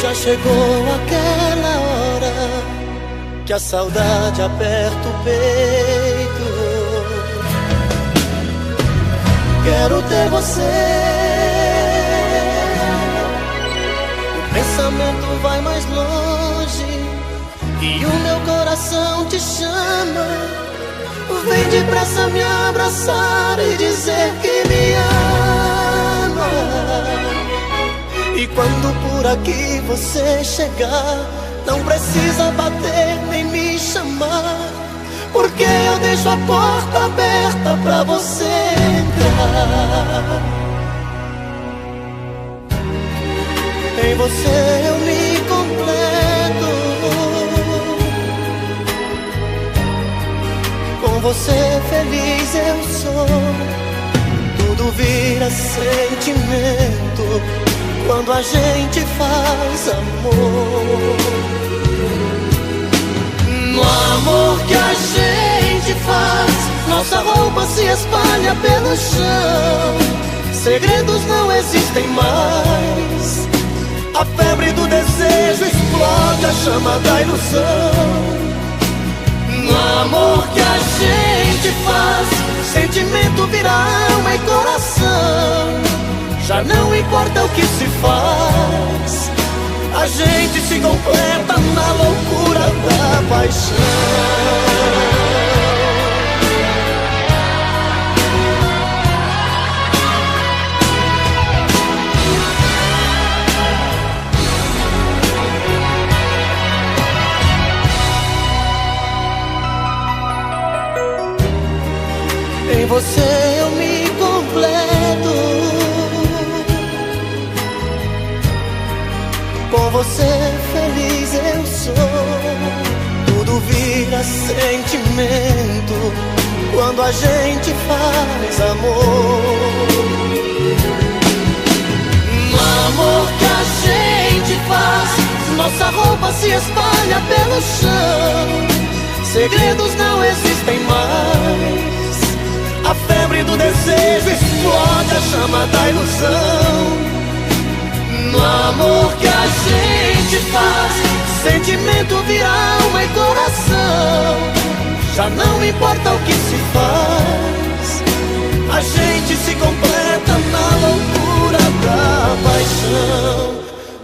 Já chegou aquela hora que a saudade aperta o peito. Quero ter você. O pensamento vai mais longe e o meu coração te chama. Vem depressa me abraçar e dizer que me ama. E quando por aqui você chegar, não precisa bater nem me chamar, porque eu deixo a porta aberta pra você entrar. Em você eu me completo, com você feliz eu sou. Tudo vira sentimento quando a gente faz amor. No amor que a gente faz, nossa roupa se espalha pelo chão. Segredos não existem mais. A febre do desejo explode a chama da ilusão. No amor que a gente faz, sentimento vira alma e coração. Já não importa o que se faz, a gente se completa na loucura da paixão. Em você eu me completo, com você feliz eu sou. Tudo vira sentimento quando a gente faz amor. No amor que a gente faz, nossa roupa se espalha pelo chão. Segredos não existem mais. A febre do desejo explode a chama da ilusão. No amor que a gente faz, sentimento vira alma e coração. Já não importa o que se faz, a gente se completa na loucura da paixão.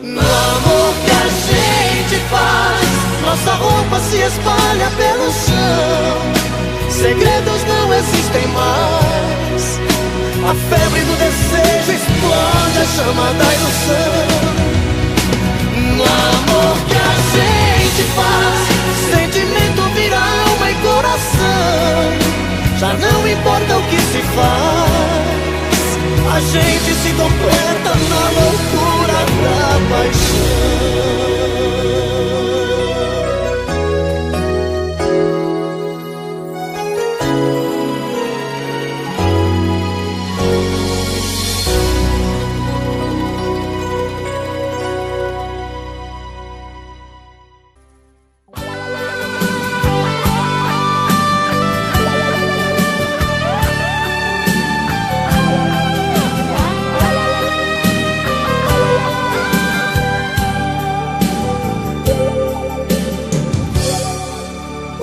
No amor que a gente faz, nossa roupa se espalha pelo chão. Segredos não existem mais. A febre do desejo explode a chama da ilusão. No amor que a gente faz, sentimento vira alma e coração. Já não importa o que se faz, a gente se completa na loucura da paixão.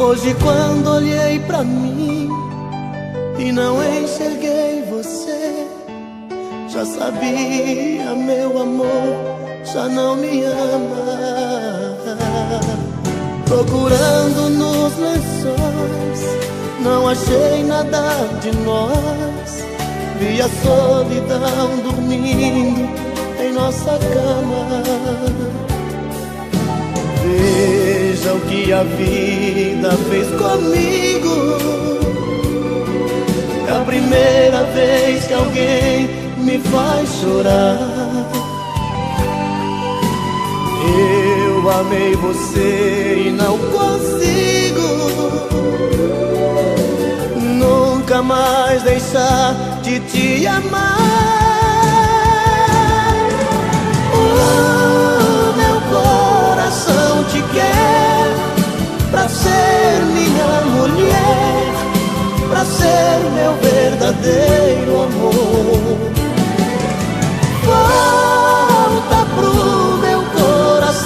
Hoje quando olhei pra mim e não enxerguei você, já sabia, meu amor, já não me ama. Procurando nos lençóis, não achei nada de nós. Vi a solidão dormindo em nossa cama. Veja o que a vida fez comigo. É a primeira vez que alguém me faz chorar. Eu amei você e não consigo nunca mais deixar de te amar. Meu coração te quer pra ser minha mulher, pra ser meu verdadeiro amor. Volta pro meu coração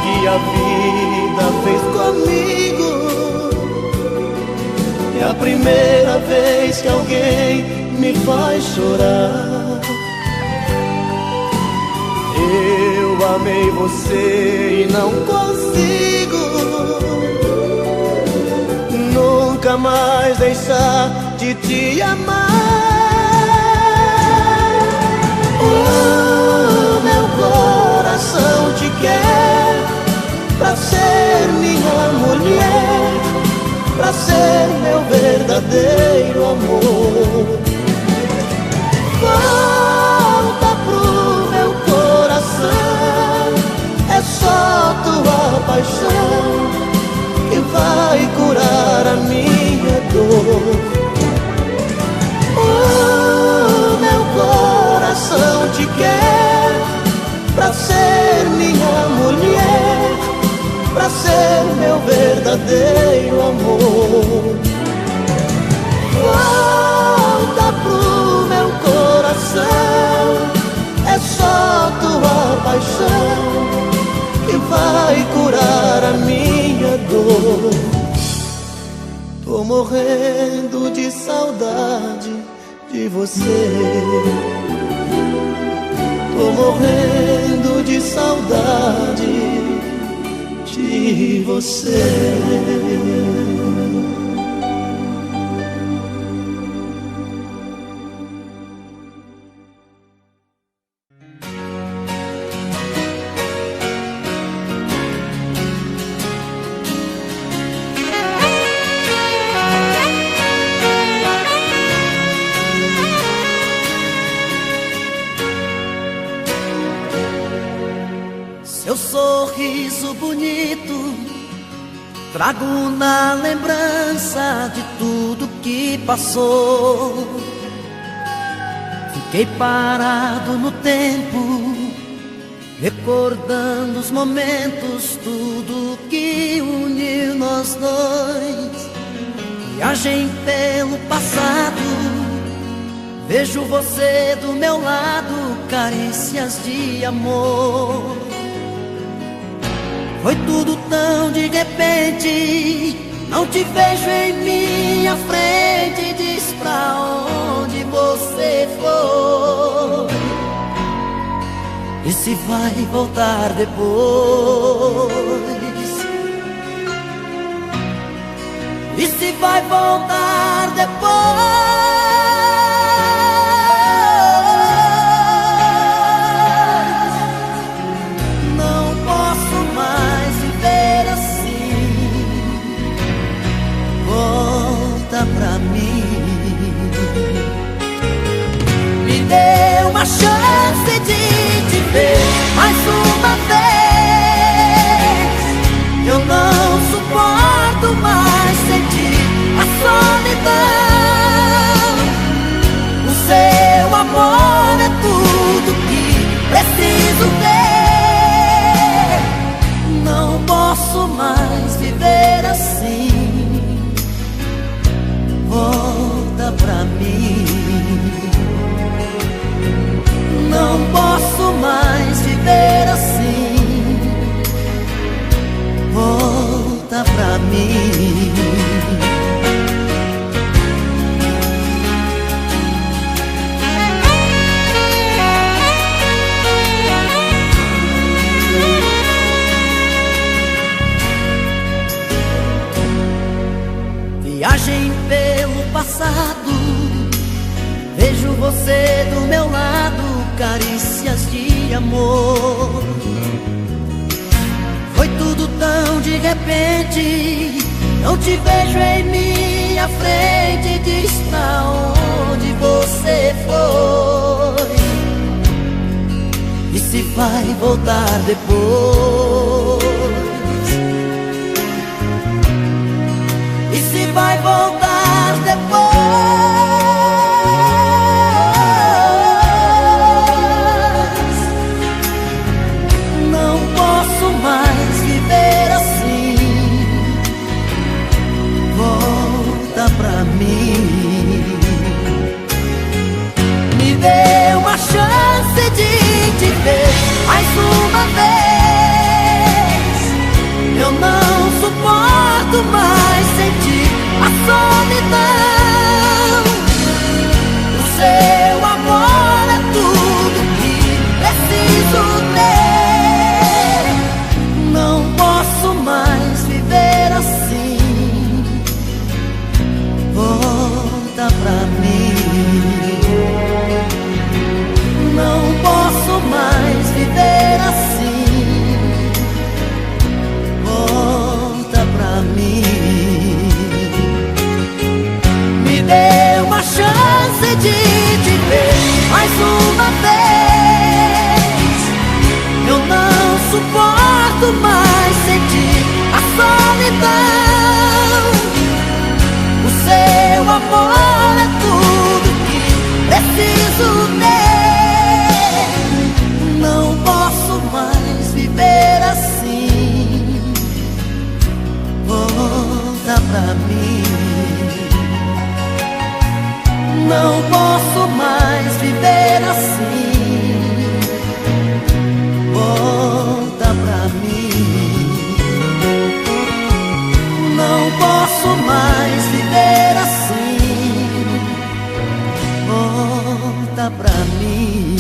que a vida fez comigo. É a primeira vez que alguém me faz chorar. Eu amei você e não consigo nunca mais deixar de te amar. Oh, meu coração te quer pra ser minha mulher, pra ser meu verdadeiro amor. Volta pro meu coração, é só tua paixão que vai curar a minha dor. Oh, meu coração te quer pra ser minha mulher, pra ser meu verdadeiro amor. Volta pro meu coração, é só tua paixão que vai curar a minha dor. Tô morrendo de saudade de você. Tô morrendo de saudade de você. Seu sorriso bonito trago na lembrança de tudo que passou. Fiquei parado no tempo, recordando os momentos, tudo que uniu nós dois. Viagem pelo passado, vejo você do meu lado, carícias de amor. Foi tudo tão de repente, não te vejo em minha frente. Diz pra onde você foi e se vai voltar depois. E se vai voltar depois. Pra mim, me dê uma chance de te ver mais uma vez. Eu não suporto mais sentir a solidão. O seu amor é tudo que preciso ter. Não posso mais viver assim. Volta pra mim. Não posso mais viver assim. Volta pra mim. Viagem pelo passado, vejo você do meu lado, carícias de amor. Foi tudo tão de repente, não te vejo em minha frente. Diz pra onde você foi e se vai voltar depois. Se vai voltar depois. Não posso mais viver assim. Volta pra mim. Me dê uma chance de te ver mais uma vez. chance de te ver mais uma vez. Eu não suporto mais sentir a solidão. O seu amor é tudo que preciso ter. Não posso mais viver assim. Volta pra mim. Não posso mais viver assim. Volta pra mim. Não posso mais viver assim. Volta pra mim.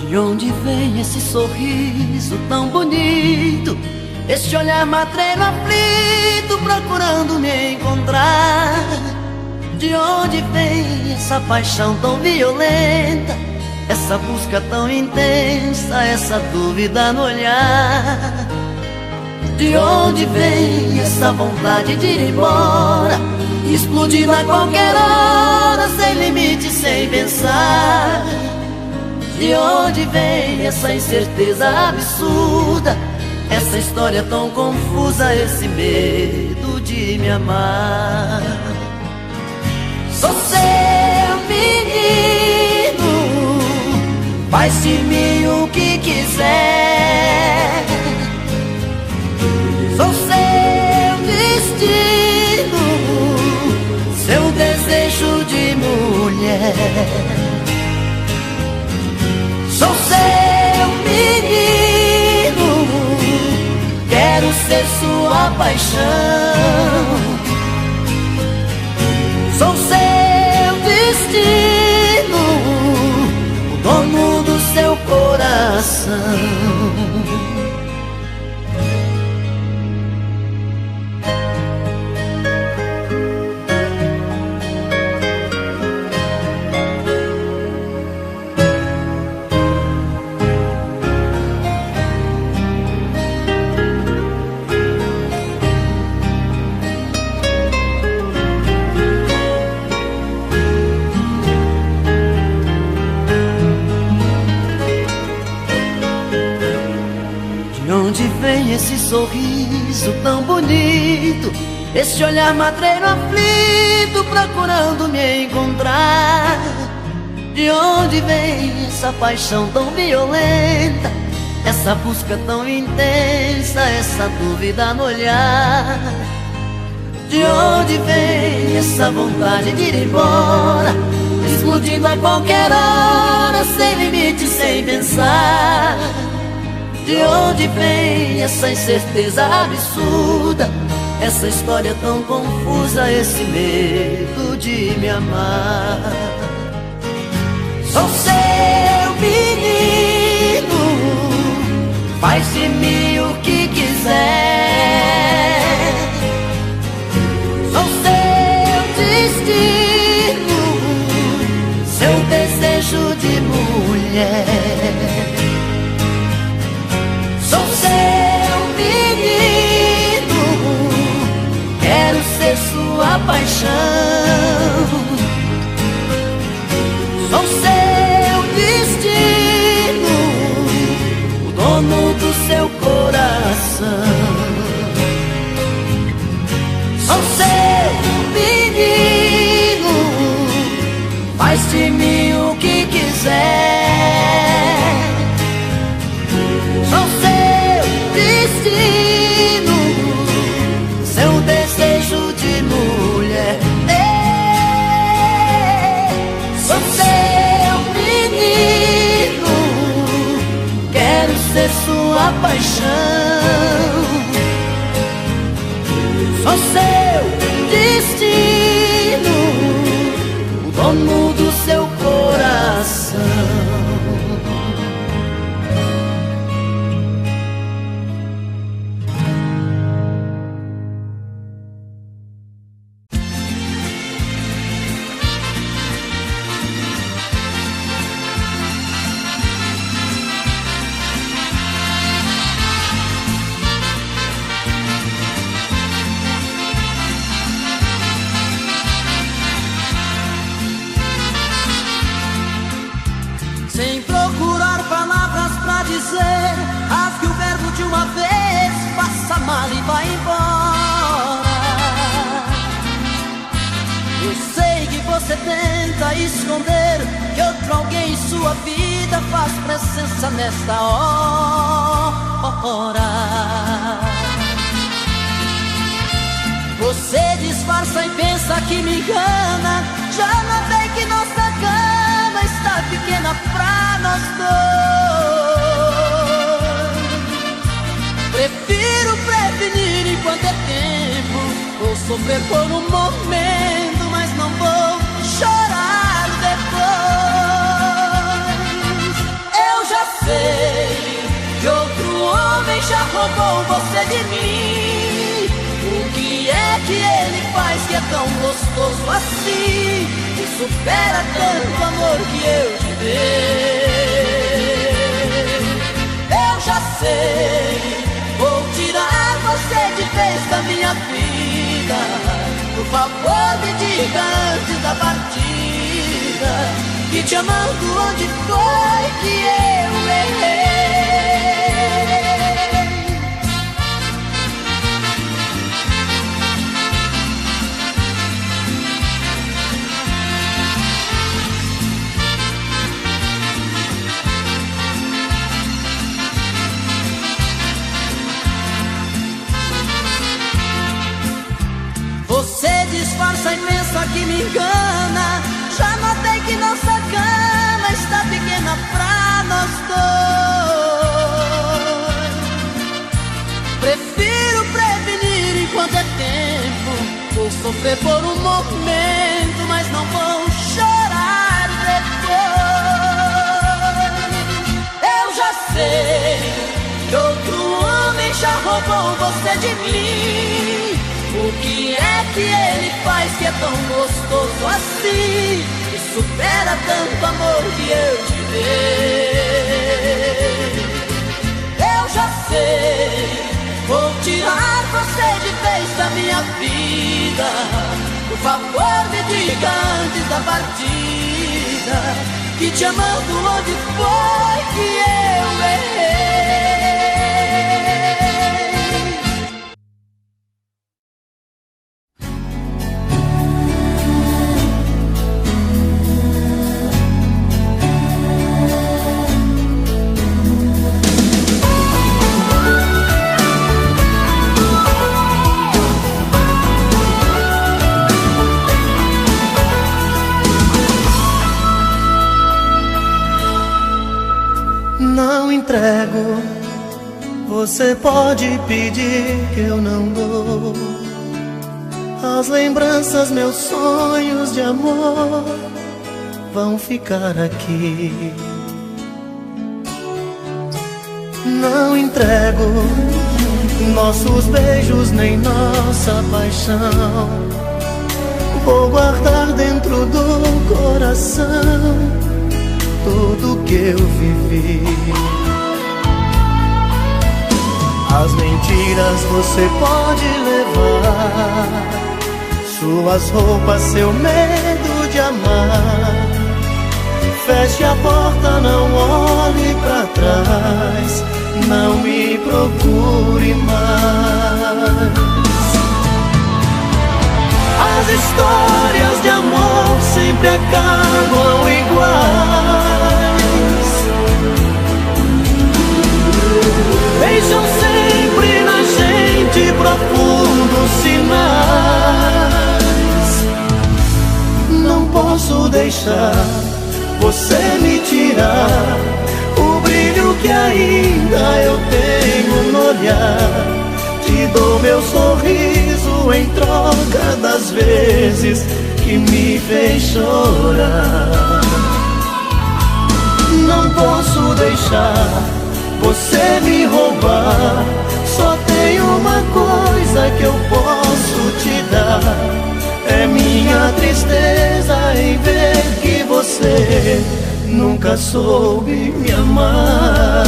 De onde vem esse sorriso tão bonito? Este olhar matreiro aflito procurando me encontrar. De onde vem essa paixão tão violenta? Essa busca tão intensa, essa dúvida no olhar. De onde vem essa vontade de ir embora, explodindo a qualquer hora, sem limite, sem pensar? De onde vem essa incerteza absurda, essa história tão confusa, esse medo de me amar? Sou seu menino, faz de mim o que quiser. Sou seu destino, seu desejo de mulher. Sou seu menino, quero ser sua paixão. Sou seu destino, o dono do seu coração. De onde vem esse sorriso tão bonito? Esse olhar matreiro aflito procurando me encontrar. De onde vem essa paixão tão violenta, essa busca tão intensa, essa dúvida no olhar? De onde vem essa vontade de ir embora, explodindo a qualquer hora, sem limite, sem pensar? De onde vem essa incerteza absurda, essa história tão confusa, esse medo de me amar? Sou seu menino, faz de mim o que quiser. Sou seu destino, seu desejo de mulher. Sou seu menino, quero ser sua paixão. Sou seu destino, o dono do seu coração. Sou seu menino, faz de mim o que quiser. Sou seu destino, seu desejo de mulher. Sou seu menino, quero sua paixão. Sou seu destino, o dono do seu coração. Sem procurar palavras pra dizer, rasgue o verbo de uma vez, faça mal e vai embora. Eu sei que você tenta esconder que outro alguém em sua vida faz presença nesta hora. Você disfarça e pensa que me engana, já notei que nossa cama está pequena pra nós dois. Prefiro prevenir enquanto é tempo, vou sofrer por um momento, mas não vou chorar depois. Eu já sei que outro homem já roubou você de mim. O que é que ele faz que é tão gostoso assim, que supera tanto amor que eu te dei? Eu já sei, vou tirar você de vez da minha vida. Por favor me diga antes da partida, que te amando onde foi que eu errei. Você disfarça e pensa que me engana, já notei que nossa cama está pequena pra nós dois. Prefiro prevenir enquanto é tempo, vou sofrer por um momento, mas não vou chorar depois. Eu já sei que outro homem já roubou você de mim. O que é que ele faz que é tão gostoso assim, que supera tanto amor que eu te dei? Eu já sei, vou tirar você de vez da minha vida. Por favor me diga antes da partida, que te amando onde foi que eu errei. Não entrego, você pode pedir que eu não dou. As lembranças, meus sonhos de amor vão ficar aqui. Não entrego nossos beijos nem nossa paixão. Vou guardar dentro do coração tudo que eu vivi. As mentiras você pode levar, suas roupas, seu medo de amar. Feche a porta, não olhe pra trás, não me procure mais. As histórias de amor sempre acabam iguais. Deixam sempre na gente profundos sinais. Não posso deixar você me tirar o brilho que ainda eu tenho no olhar. Te dou meu sorriso em troca das vezes que me fez chorar. Não posso deixar você me roubar. Só tem uma coisa que eu posso te dar. É minha tristeza em ver que você nunca soube me amar.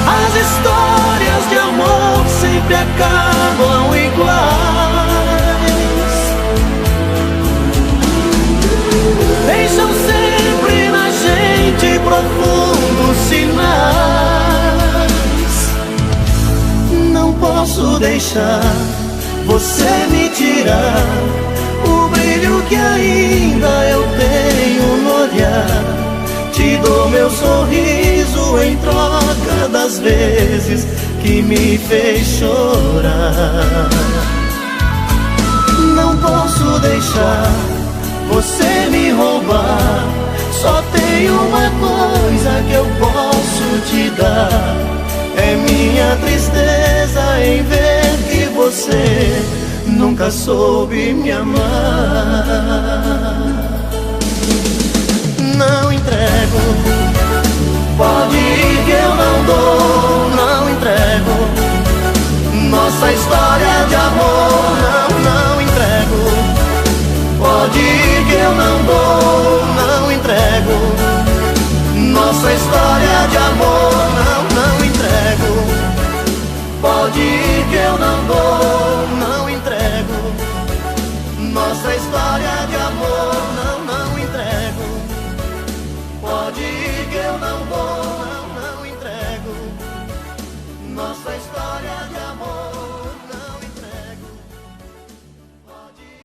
As histórias de amor sempre acabam iguais. Deixam sempre na gente profundos sinais. Não posso deixar você me tirar o brilho que ainda eu tenho no olhar. Te dou meu sorriso em troca das vezes que me fez chorar. Não posso deixar você me roubar. Só tem uma coisa que eu posso te dar. É minha tristeza em ver que você nunca soube me amar. Não entrego, pode ir que eu não dou. Não entrego nossa história de amor. Não entrego, pode ir que eu não dou. Não entrego nossa história de amor. Não entrego, pode ir que eu não dou. Não entrego nossa história de amor. Não entrego, pode ir que eu não dou. Não entrego nossa história de amor. Não entrego, pode ir.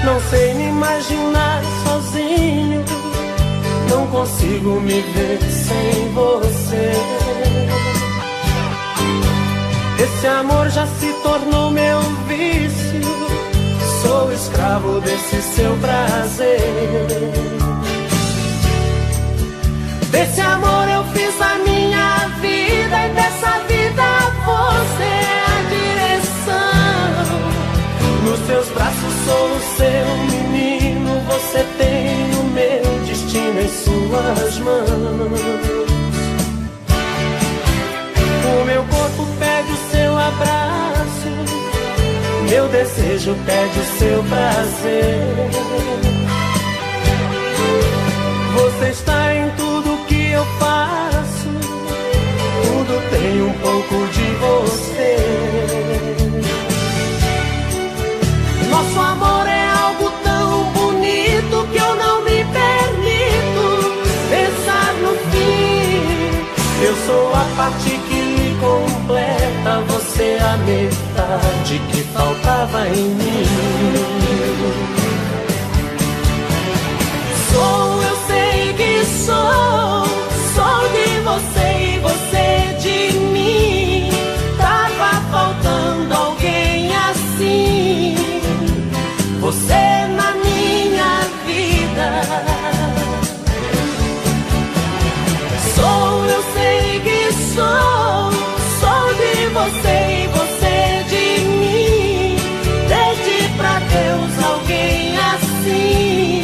Não sei me imaginar sozinho, não consigo me ver sem você. Esse amor já se tornou meu vício, sou escravo desse seu prazer. Desse amor eu fiz a minha vida e dessa vida você é a direção. Nos seus braços sou o seu menino, você tem o meu destino em suas mãos. O meu corpo pede o seu abraço, meu desejo pede o seu prazer. Você está em tudo que eu faço, tudo tem um pouco de você. Nosso amor é algo tão bonito que eu não me permito pensar no fim. Eu sou a parte que lhe completa, você a metade que faltava em mim. Eu sei que sou de você e você de mim. Tava faltando alguém assim, você na minha vida. Eu sei que sou de você e você de mim. Pedi pra Deus alguém assim,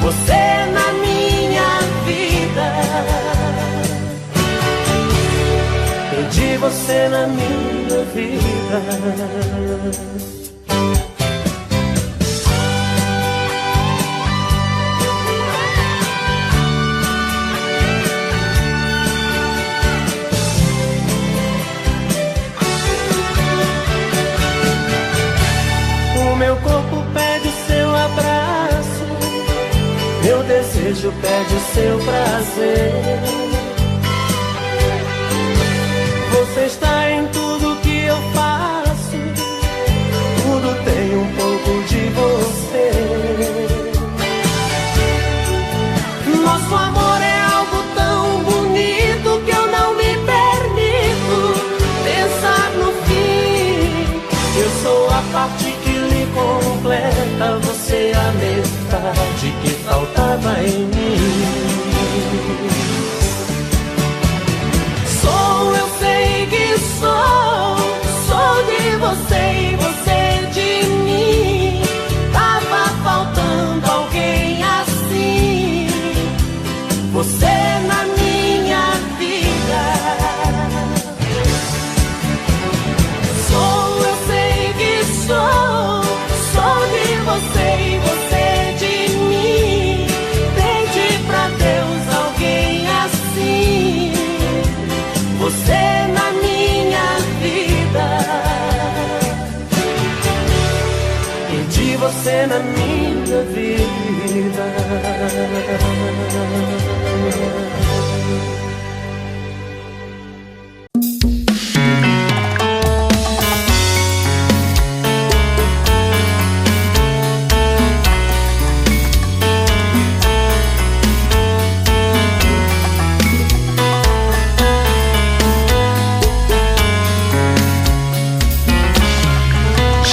você na minha vida. Pedi você na minha vida. Meu corpo pede o seu abraço, meu desejo perde o seu prazer. Você está em tudo que eu faço, tudo tem um pouco de você. Nosso amor é algo tão bonito que eu não me permito pensar no fim. Eu sou a parte que lhe completa, você a metade que faltava em mim. Eu sei que sou de você e você de mim. Tava faltando alguém assim, você na minha vida. Eu sei que sou de você e você de mim. Pedi pra Deus alguém assim, você na minha vida. Perdi você na minha vida.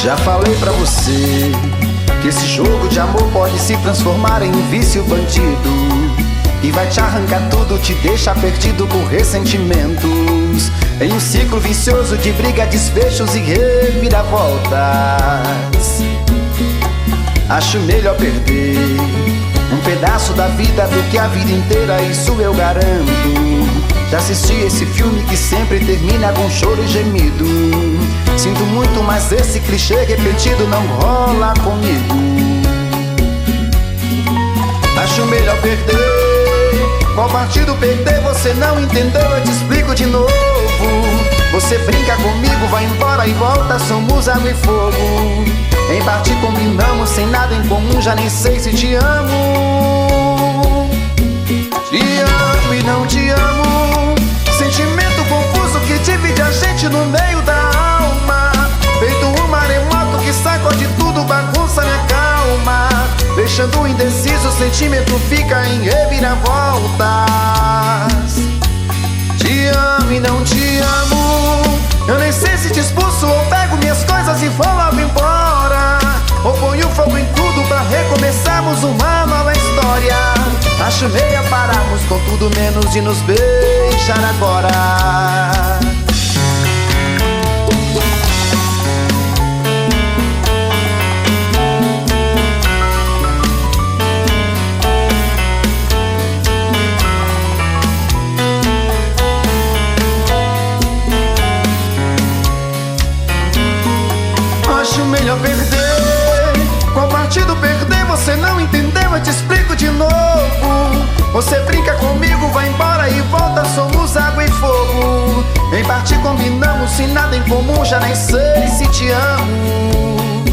Já falei pra você que esse jogo de amor pode se transformar em um vício bandido, e vai te arrancar tudo, te deixar perdido com ressentimentos, em um ciclo vicioso de briga, desfechos e reviravoltas. Acho melhor perder um pedaço da vida do que a vida inteira, isso eu garanto. Já assisti esse filme que sempre termina com choro e gemido. Sinto muito, mas esse clichê repetido não rola comigo. Acho melhor perder. Qual partido perder? Você não entendeu, eu te explico de novo. Você brinca comigo, vai embora e volta, somos água e fogo. Em parte combinamos, sem nada em comum, já nem sei se te amo. Te amo e não te amo, sentimento confuso que divide a gente no meio da alma. Feito um maremoto que sacode tudo, bagunça minha calma, deixando indeciso, o sentimento fica em reviravoltas. Te amo e não te amo, eu nem sei se te expulso ou pego minhas coisas e vou logo embora, ou ponho fogo em tudo pra recomeçarmos uma nova história. Acho meia pararmos com tudo menos de nos beijar agora. Acho melhor perder. Qual partido perder? Você não entendeu, eu te explico de novo. Você brinca comigo, vai embora e volta, somos água e fogo. Em parte combinamos, sem nada em comum, já nem sei se te amo.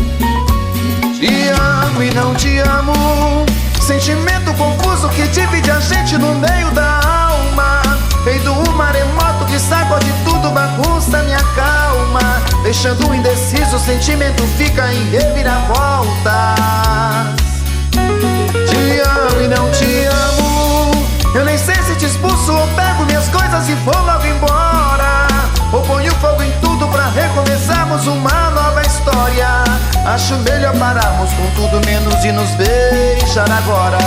Te amo e não te amo, sentimento confuso que divide a gente no meio da alma. Feito um maremoto que sacode tudo, bagunça minha calma, deixando indeciso, o sentimento fica em reviravoltas. Te amo e não te amo, eu nem sei se te expulso ou pego minhas coisas e vou logo embora, ou ponho fogo em tudo pra recomeçarmos uma nova história. Acho melhor pararmos com tudo menos de nos beijar agora.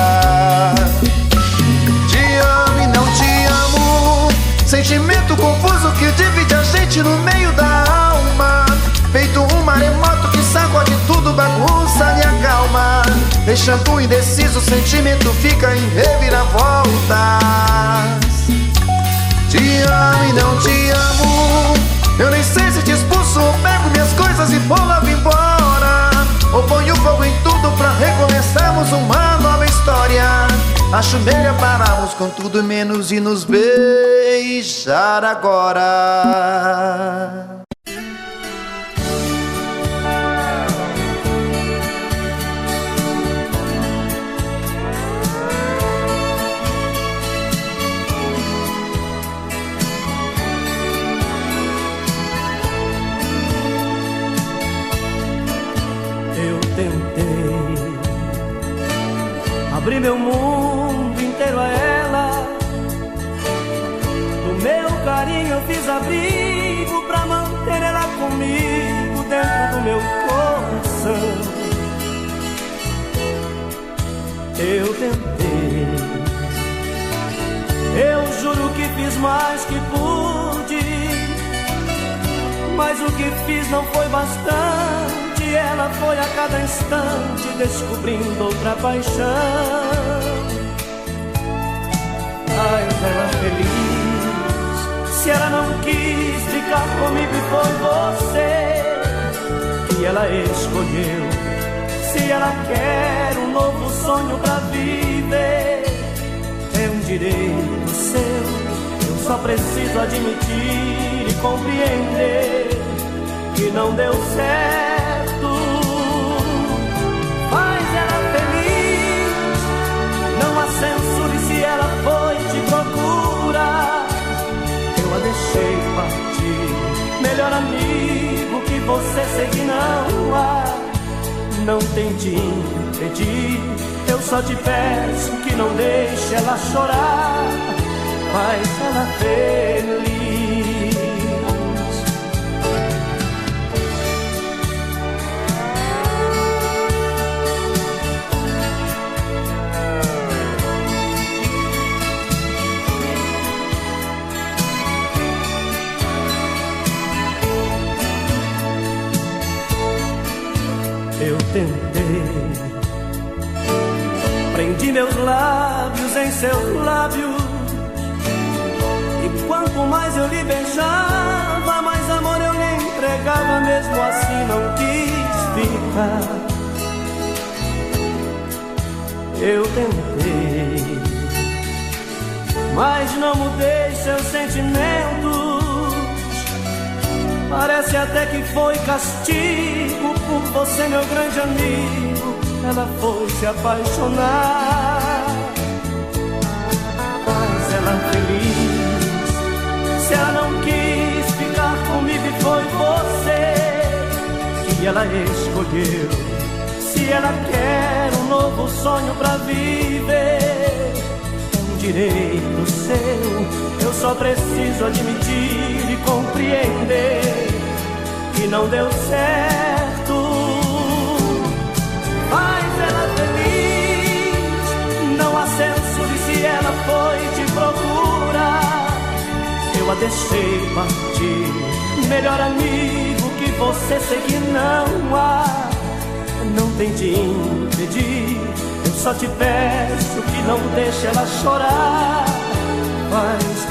Te amo e não te amo, sentimento confuso que divide a gente no meio da alma. Feito um maremoto que sacode tudo, bagunça minha calma, deixando indeciso, o sentimento fica em reviravoltas. Te amo e não te amo, eu nem sei se te expulso ou pego minhas coisas e vou logo embora, ou ponho fogo em tudo pra recomeçarmos uma nova história. Acho melhor pararmos com tudo menos de nos beijar agora. abri meu mundo inteiro a ela. Do meu carinho eu fiz abrigo pra manter ela comigo dentro do meu coração. Eu tentei, eu juro que fiz mais que pude, mas o que fiz não foi bastante. Ela foi a cada instante descobrindo outra paixão. Ai, ela feliz, se ela não quis ficar comigo e foi você que ela escolheu. Se ela quer um novo sonho pra viver, é um direito seu. Eu só preciso admitir e compreender que não deu certo. Faz ela feliz, não a censure se ela foi te procurar. Eu a deixei partir, melhor amigo que você seguir não há. Não tente impedir, eu só te peço que não deixe ela chorar. Faz ela feliz. Eu tentei, prendi meus lábios em seus lábios, e quanto mais eu lhe beijava, mais amor eu lhe entregava. Mesmo assim não quis ficar. Eu tentei, mas não mudei seus sentimentos. Parece até que foi castigo por você, meu grande amigo. Ela foi se apaixonar. Faz ela feliz, se ela não quis ficar comigo e foi você que ela escolheu. Se ela quer um novo sonho pra viver, é um direito seu. Eu só preciso admitir e compreender que não deu certo. Faz ela feliz, não a censure se ela foi te procurar. Eu a deixei partir, melhor amigo que você seguir não há. Não tente impedir, eu só te peço que não deixe ela chorar. Faz